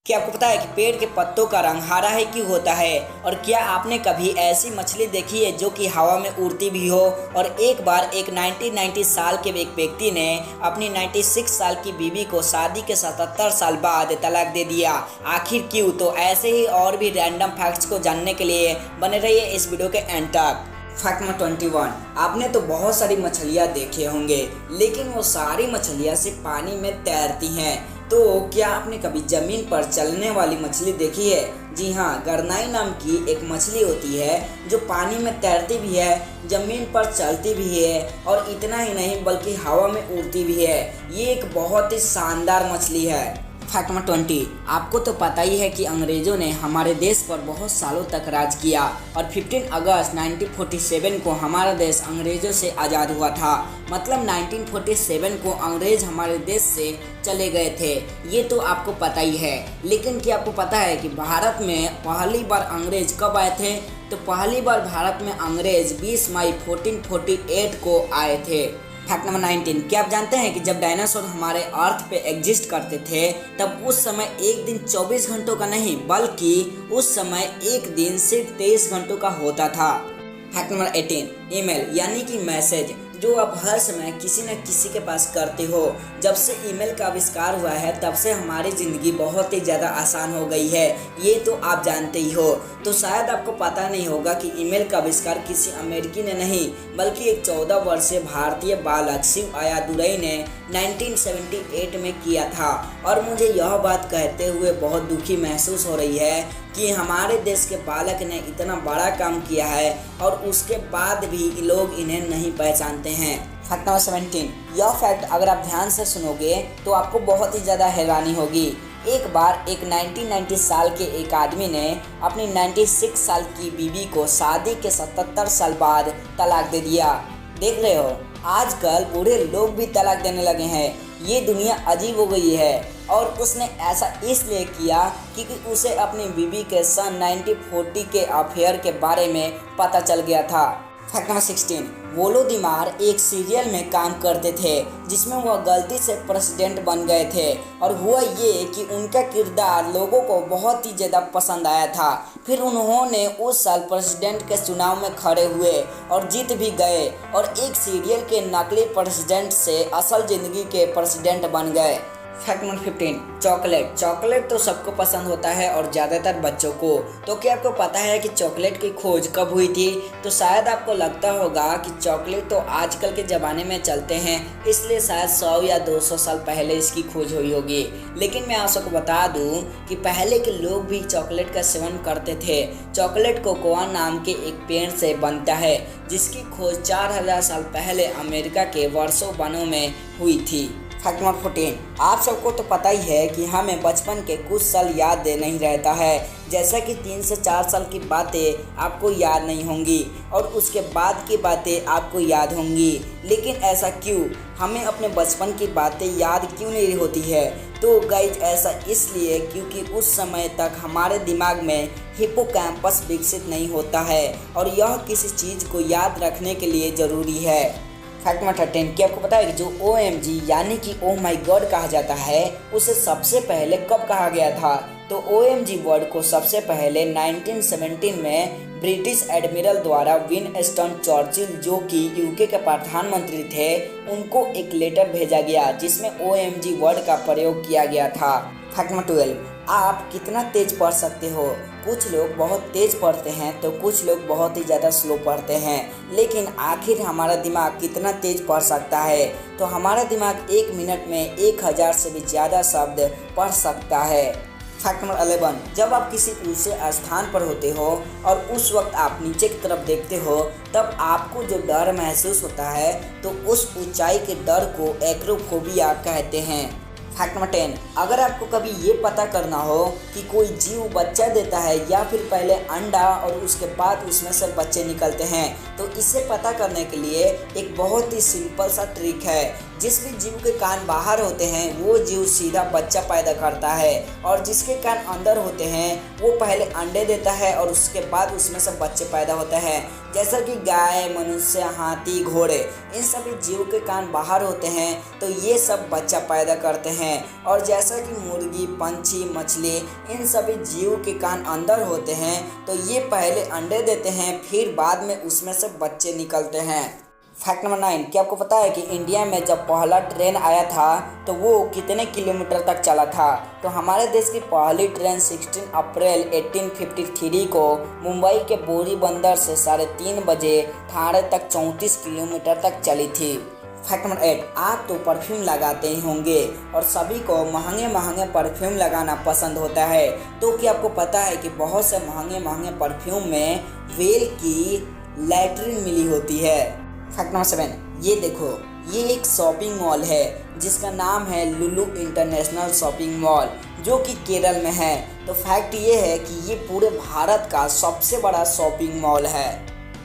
क्या आपको पता है कि पेड़ के पत्तों का रंग हरा है क्यों होता है? और क्या आपने कभी ऐसी मछली देखी है जो कि हवा में उड़ती भी हो? और एक बार एक 90 साल के एक व्यक्ति ने अपनी 96 साल की बीवी को शादी के 77 साल बाद तलाक दे दिया। आखिर क्यों? तो ऐसे ही और भी रैंडम फैक्ट्स को जानने के लिए बने रहिए इस वीडियो के एंड तक। Fact number 21। आपने तो बहुत सारी मछलियाँ देखे होंगे, लेकिन वो सारी मछलियाँ सिर्फ पानी में तैरती हैं। तो क्या आपने कभी जमीन पर चलने वाली मछली देखी है? जी हाँ, गरनाई नाम की एक मछली होती है जो पानी में तैरती भी है, जमीन पर चलती भी है और इतना ही नहीं बल्कि हवा में उड़ती भी है। ये एक बहुत ही शानदार मछली है। Fact number 20। आपको तो पता ही है कि अंग्रेजों ने हमारे देश पर बहुत सालों तक राज किया और 15 अगस्त 1947 को हमारा देश अंग्रेजों से आज़ाद हुआ था। मतलब 1947 को अंग्रेज हमारे देश से चले गए थे, ये तो आपको पता ही है। लेकिन क्या आपको पता है कि भारत में पहली बार अंग्रेज कब आए थे? तो पहली बार भारत में अंग्रेज 20 मई 1448 को आए थे। Fact number 19। क्या आप जानते हैं कि जब डायनासोर हमारे अर्थ पे एग्जिस्ट करते थे तब उस समय एक दिन 24 घंटों का नहीं बल्कि उस समय एक दिन सिर्फ 23 घंटों का होता था। Fact number 18। ईमेल यानी कि मैसेज जो आप हर समय किसी न किसी के पास करते हो। जब से ईमेल का आविष्कार हुआ है तब से हमारी ज़िंदगी बहुत ही ज़्यादा आसान हो गई है, ये तो आप जानते ही हो। तो शायद आपको पता नहीं होगा कि ईमेल का आविष्कार किसी अमेरिकी ने नहीं बल्कि एक 14 वर्षीय भारतीय बालक शिव अय्यादुरई ने 1978 में किया था। और मुझे यह बात कहते हुए बहुत दुखी महसूस हो रही है कि हमारे देश के बालक ने इतना बड़ा काम किया है और उसके बाद भी लोग इन्हें नहीं पहचानते हैं। Fact number 17। यह फैक्ट अगर आप ध्यान से सुनोगे तो आपको बहुत ही ज़्यादा हैरानी होगी। एक बार एक 90 साल के एक आदमी ने अपनी 96 साल की बीवी को शादी के 77 साल बाद तलाक दे दिया। देख रहे हो, आजकल बूढ़े लोग भी तलाक देने लगे हैं। ये दुनिया अजीब हो गई है। और उसने ऐसा इसलिए किया क्योंकि उसे अपनी बीवी के सन 1940 के अफेयर के बारे में पता चल गया था। Fact number 16। वोलोदिमार एक सीरियल में काम करते थे जिसमें वह गलती से प्रेसिडेंट बन गए थे और हुआ ये कि उनका किरदार लोगों को बहुत ही ज़्यादा पसंद आया था। फिर उन्होंने उस साल प्रेसिडेंट के चुनाव में खड़े हुए और जीत भी गए और एक सीरियल के नकली प्रेसिडेंट से असल ज़िंदगी के प्रेसिडेंट बन गए। Fact number 15। चॉकलेट तो सबको पसंद होता है और ज़्यादातर बच्चों को। तो क्या आपको पता है कि चॉकलेट की खोज कब हुई थी? तो शायद आपको लगता होगा कि चॉकलेट तो आजकल के ज़माने में चलते हैं, इसलिए शायद 100 या 200 साल पहले इसकी खोज हुई होगी। लेकिन मैं आप सबको बता दूं कि पहले के लोग भी चॉकलेट का सेवन करते थे। चॉकलेट कोकोआ नाम के एक पेड़ से बनता है जिसकी खोज 4000 साल पहले अमेरिका के वर्सो वनों में हुई थी। Fact number 14। आप सबको तो पता ही है कि हमें बचपन के कुछ साल याद नहीं रहता है, जैसा कि 3 से 4 साल की बातें आपको याद नहीं होंगी और उसके बाद की बातें आपको याद होंगी। लेकिन ऐसा क्यों? हमें अपने बचपन की बातें याद क्यों नहीं होती है? तो गाइज ऐसा इसलिए क्योंकि उस समय तक हमारे दिमाग में हिप्पोकैम्पस विकसित नहीं होता है और यह किसी चीज़ को याद रखने के लिए ज़रूरी है। Fact number 13। क्या आपको पता है कि जो OMG यानी कि ओह माय गॉड कहा जाता है उसे सबसे पहले कब कहा गया था? तो OMG वर्ड को सबसे पहले 1917 में ब्रिटिश एडमिरल द्वारा विंस्टन चर्चिल जो कि यूके के प्रधानमंत्री थे उनको एक लेटर भेजा गया जिसमें OMG वर्ड का प्रयोग किया गया था। Fact number 12। आप कितना तेज पढ़ सकते हो? कुछ लोग बहुत तेज पढ़ते हैं तो कुछ लोग बहुत ही ज़्यादा स्लो पढ़ते हैं। लेकिन आखिर हमारा दिमाग कितना तेज पढ़ सकता है? तो हमारा दिमाग 1 मिनट में 1000 से भी ज़्यादा शब्द पढ़ सकता है। Fact number 11। जब आप किसी ऊंचे स्थान पर होते हो और उस वक्त आप नीचे की तरफ देखते हो तब आपको जो डर महसूस होता है तो उस ऊंचाई के डर को एक्रोफोबिया कहते हैं। Fact number 10। अगर आपको कभी ये पता करना हो कि कोई जीव बच्चा देता है या फिर पहले अंडा और उसके बाद उसमें से बच्चे निकलते हैं तो इसे पता करने के लिए एक बहुत ही सिंपल सा ट्रिक है जिस भी जीव के कान बाहर होते हैं वो जीव सीधा बच्चा पैदा करता है, और जिसके कान अंदर होते हैं वो पहले अंडे देता है और उसके बाद उसमें से बच्चे पैदा होते हैं। जैसा कि गाय, मनुष्य, हाथी, घोड़े, इन सभी जीव के कान बाहर होते हैं तो ये सब बच्चा पैदा करते हैं। और जैसा कि मुर्गी, पंछी, मछली, इन सभी जीव के कान अंदर होते हैं तो ये पहले अंडे देते हैं, फिर बाद में उसमें से बच्चे निकलते हैं। फैक्ट नंबर 9, क्या आपको पता है कि इंडिया में जब पहला ट्रेन आया था तो वो कितने किलोमीटर तक चला था? तो हमारे देश की पहली ट्रेन 16 अप्रैल 1853 को मुंबई के बोरी बंदर से 3:30 बजे ठाणे तक 34 किलोमीटर तक चली थी। फैक्ट नंबर 8, आप तो परफ्यूम लगाते ही होंगे और सभी को महंगे परफ्यूम लगाना पसंद होता है। तो क्या आपको पता है कि बहुत से महंगे परफ्यूम में व्हेल की लैट्रिन मिली होती है? फैक्ट नंबर 7, ये देखो, ये एक शॉपिंग मॉल है जिसका नाम है लुलु इंटरनेशनल शॉपिंग मॉल, जो कि केरल में है। तो फैक्ट ये है कि ये पूरे भारत का सबसे बड़ा शॉपिंग मॉल है।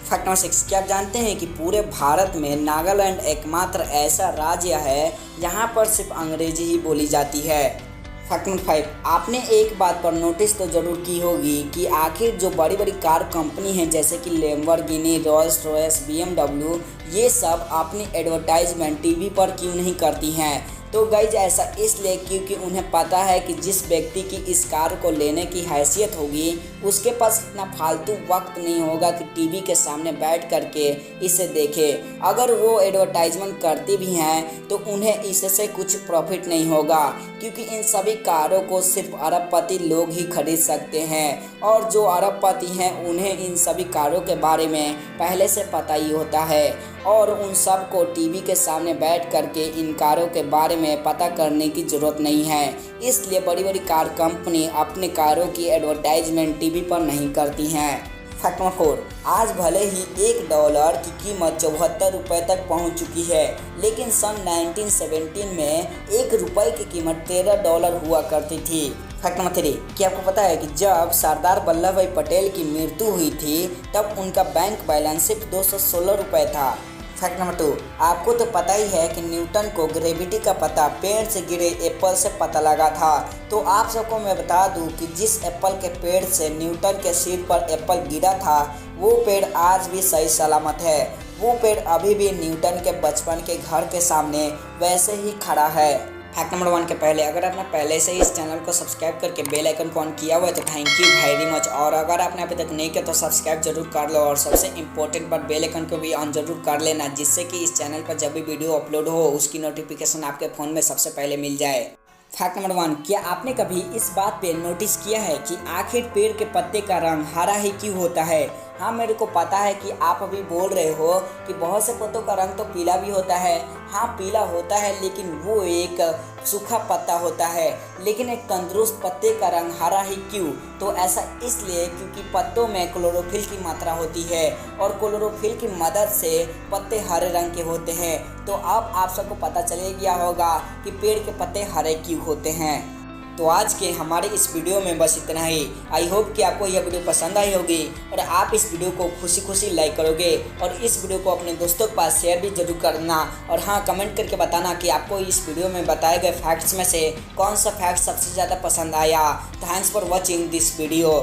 फैक्ट नंबर 6, क्या आप जानते हैं कि पूरे भारत में नागालैंड एकमात्र ऐसा राज्य है जहां पर सिर्फ अंग्रेजी ही बोली जाती है? फैक्ट नंबर 5, आपने एक बात पर नोटिस तो जरूर की होगी कि आखिर जो बड़ी कार कंपनी हैं जैसे कि लैम्बोर्गिनी, रोल्स रॉयस, BMW, ये सब अपनी एडवर्टाइजमेंट टीवी पर क्यों नहीं करती हैं? तो गाइज ऐसा इसलिए क्योंकि उन्हें पता है कि जिस व्यक्ति की इस कार को लेने की हैसियत होगी उसके पास इतना फालतू वक्त नहीं होगा कि टीवी के सामने बैठ करके इसे देखे। अगर वो एडवर्टाइजमेंट करती भी हैं तो उन्हें इससे कुछ प्रॉफिट नहीं होगा, क्योंकि इन सभी कारों को सिर्फ अरबपति लोग ही खरीद सकते हैं, और जो अरबपति हैं उन्हें इन सभी कारों के बारे में पहले से पता ही होता है, और उन सब को टीवी के सामने बैठ करके इन कारों के बारे में पता करने की ज़रूरत नहीं है। इसलिए बड़ी कार कंपनी अपने कारों की एडवर्टाइजमेंट टीवी पर नहीं करती हैं। फैक्ट नंबर 4, आज भले ही $1 की कीमत 74 रुपये तक पहुंच चुकी है, लेकिन सन 1917 में $1 की कीमत $13 हुआ करती थी। फैक्ट नंबर 3, क्या आपको पता है कि जब सरदार वल्लभ भाई पटेल की मृत्यु हुई थी तब उनका बैंक बैलेंस सिर्फ 216 रुपये था? फैक्ट नंबर 2, आपको तो पता ही है कि न्यूटन को ग्रेविटी का पता पेड़ से गिरे एप्पल से पता लगा था। तो आप सबको मैं बता दूं कि जिस एप्पल के पेड़ से न्यूटन के सिर पर एप्पल गिरा था वो पेड़ आज भी सही सलामत है। वो पेड़ अभी भी न्यूटन के बचपन के घर के सामने वैसे ही खड़ा है। फैक्ट नंबर 1 के पहले, अगर आपने पहले से ही इस चैनल को सब्सक्राइब करके बेल आइकन को ऑन किया हुआ है तो थैंक यू वेरी मच, और अगर आपने अभी तक नहीं किया तो सब्सक्राइब जरूर कर लो, और सबसे इम्पोर्टेंट बात बेल आइकन को भी ऑन जरूर कर लेना, जिससे कि इस चैनल पर जब भी वीडियो अपलोड हो उसकी नोटिफिकेशन आपके फ़ोन में सबसे पहले मिल जाए। फैक्ट नंबर 1, क्या आपने कभी इस बात पे नोटिस किया है कि आखिर पेड़ के पत्ते का रंग हरा ही क्यों होता है? हाँ, मेरे को पता है कि आप अभी बोल रहे हो कि बहुत से पत्तों का रंग तो पीला भी होता है। हाँ, पीला होता है, लेकिन वो एक सूखा पत्ता होता है, लेकिन एक तंदुरुस्त पत्ते का रंग हरा ही क्यों? तो ऐसा इसलिए क्योंकि पत्तों में क्लोरोफिल की मात्रा होती है, और क्लोरोफिल की मदद से पत्ते हरे रंग के होते हैं। तो अब आप सबको पता चले गया होगा कि पेड़ के पत्ते हरे क्यों होते हैं। तो आज के हमारे इस वीडियो में बस इतना ही। आई होप कि आपको यह वीडियो पसंद आई होगी और आप इस वीडियो को खुशी लाइक करोगे, और इस वीडियो को अपने दोस्तों के पास शेयर भी जरूर करना। और हाँ, कमेंट करके बताना कि आपको इस वीडियो में बताए गए फैक्ट्स में से कौन सा फैक्ट सबसे ज़्यादा पसंद आया। Thanks for watching this video.